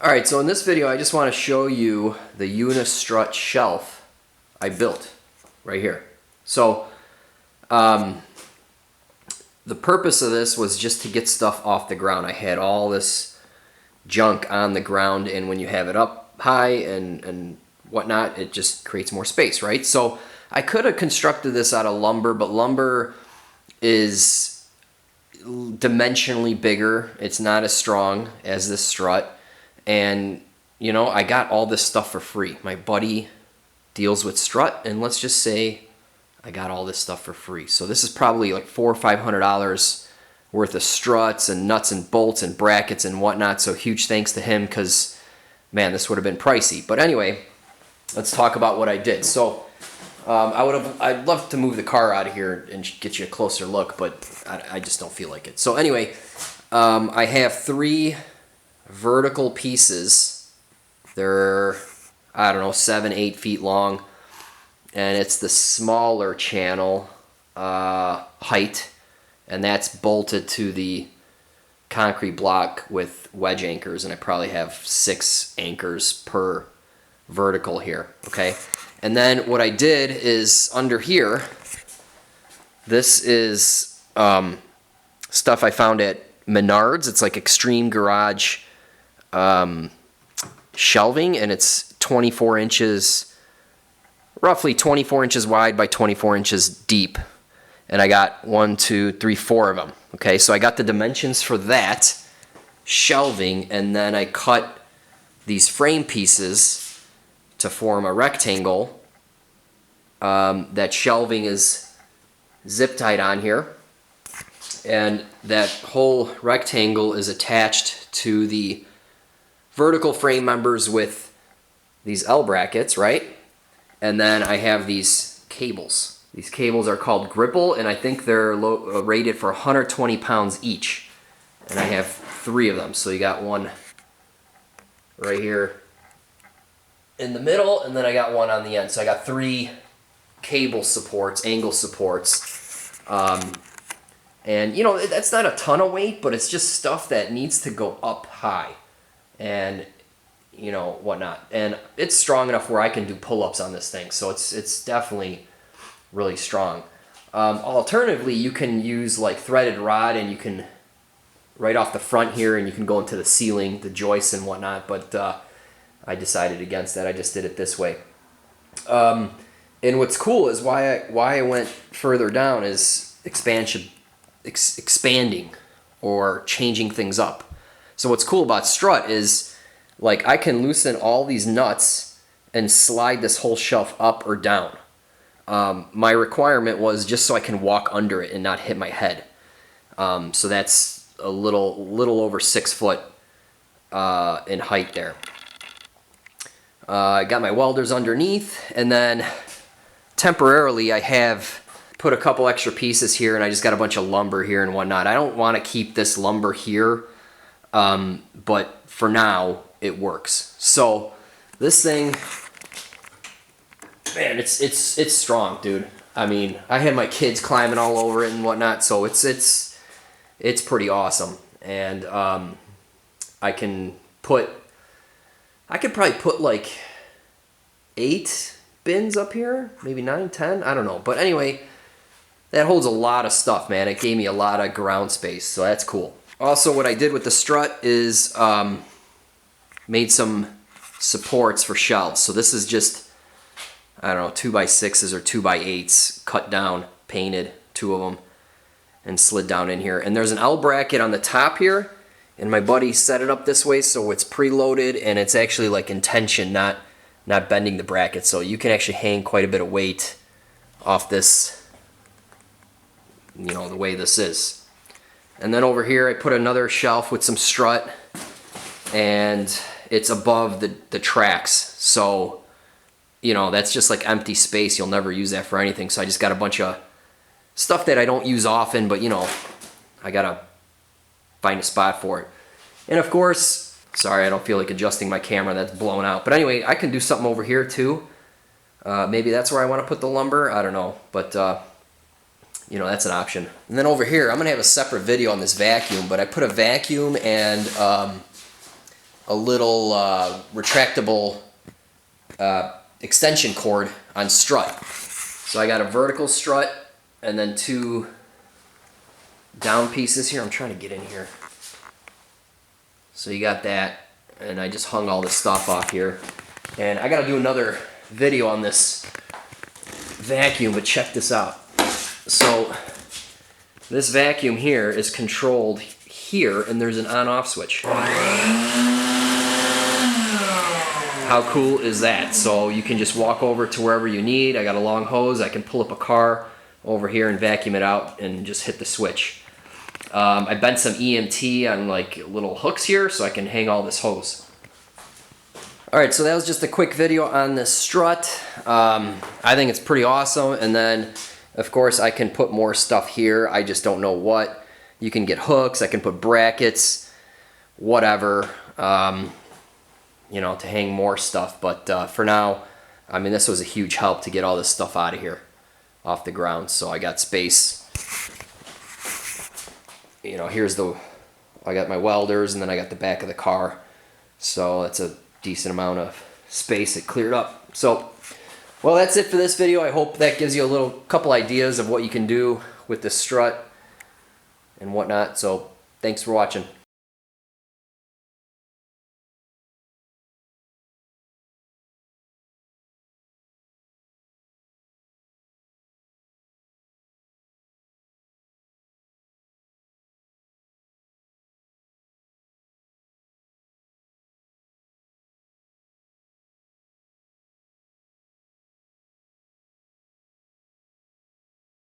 Alright, so in this video I just want to show you the UNISTRUT shelf I built right here. So the purpose of this was just to get stuff off the ground. I had all this junk on the ground, and when you have it up high and whatnot, it just creates more space, right? So I could have constructed this out of lumber, but lumber is dimensionally bigger. It's not as strong as this strut. And, you know, I got all this stuff for free. My buddy deals with strut, and let's just say I got all this stuff for free. So this is probably like $400 or $500 worth of struts and nuts and bolts and brackets and whatnot. So huge thanks to him, because, man, this would have been pricey. But anyway, let's talk about what I did. So I'd love to move the car out of here and get you a closer look, but I just don't feel like it. So anyway, I have 3 vertical pieces. They're, I don't know, 7-8 feet long, and it's the smaller channel height, and that's bolted to the concrete block with wedge anchors, and I probably have 6 anchors per vertical here, okay? And then what I did is under here, this is stuff I found at Menards. It's like Extreme Garage shelving, and it's 24 inches, roughly 24 inches wide by 24 inches deep, and I got 1, 2, 3, 4 of them. Okay, so I got the dimensions for that shelving, and then I cut these frame pieces to form a rectangle. That shelving is zip tied on here, and that whole rectangle is attached to the vertical frame members with these L brackets, right? And then I have these cables. These cables are called Gripple, and I think they're rated for 120 pounds each. And I have 3 of them. So you got one right here in the middle, and then I got one on the end. So I got 3 cable supports, angle supports. And, you know, that's not a ton of weight, but it's just stuff that needs to go up high and, you know, whatnot. And it's strong enough where I can do pull-ups on this thing, so it's definitely really strong. Alternatively, you can use like threaded rod, and you can right off the front here, and you can go into the ceiling, the joists and whatnot, but I decided against that. I just did it this way. And what's cool is why I went further down is expanding or changing things up. So what's cool about strut is, like, I can loosen all these nuts and slide this whole shelf up or down. My requirement was just so I can walk under it and not hit my head. So that's a little over 6 foot in height there. I got my welders underneath, and then temporarily I have put a couple extra pieces here, and I just got a bunch of lumber here and whatnot. I don't want to keep this lumber here, but for now it works. So this thing, man, it's strong, dude. I mean, I had my kids climbing all over it and whatnot, so it's pretty awesome. And I could probably put like 8 bins up here, maybe 9, 10, I don't know. But anyway, that holds a lot of stuff, man. It gave me a lot of ground space, so that's cool. Also, what I did with the strut is made some supports for shelves. So this is just, I don't know, 2x6s or 2x8s cut down, painted, 2 of them, and slid down in here. And there's an L bracket on the top here, and my buddy set it up this way so it's preloaded, and it's actually like in tension, not bending the bracket. So you can actually hang quite a bit of weight off this, you know, the way this is. And then over here I put another shelf with some strut, and it's above the tracks. So, you know, that's just like empty space. You'll never use that for anything. So I just got a bunch of stuff that I don't use often, but, you know, I gotta find a spot for it. And of course, sorry, I don't feel like adjusting my camera, that's blown out. But anyway, I can do something over here too. Maybe that's where I want to put the lumber, I don't know. But you know, that's an option. And then over here, I'm gonna have a separate video on this vacuum, but I put a vacuum and a little retractable extension cord on strut. So I got a vertical strut and then 2 down pieces here. I'm trying to get in here. So you got that, and I just hung all this stuff off here. And I gotta do another video on this vacuum, but check this out. So this vacuum here is controlled here, and there's an on-off switch. How cool is that? So you can just walk over to wherever you need. I got a long hose. I can pull up a car over here and vacuum it out and just hit the switch. I bent some EMT on like little hooks here so I can hang all this hose. Alright, so that was just a quick video on this strut. I think it's pretty awesome, and then of course I can put more stuff here. I just don't know what. You can get hooks, I can put brackets, whatever, you know, to hang more stuff. But for now, I mean, this was a huge help to get all this stuff out of here, off the ground. So I got space. You know, I got my welders, and then I got the back of the car. So that's a decent amount of space it cleared up. So, well, that's it for this video. I hope that gives you a couple ideas of what you can do with the strut and whatnot. So thanks for watching.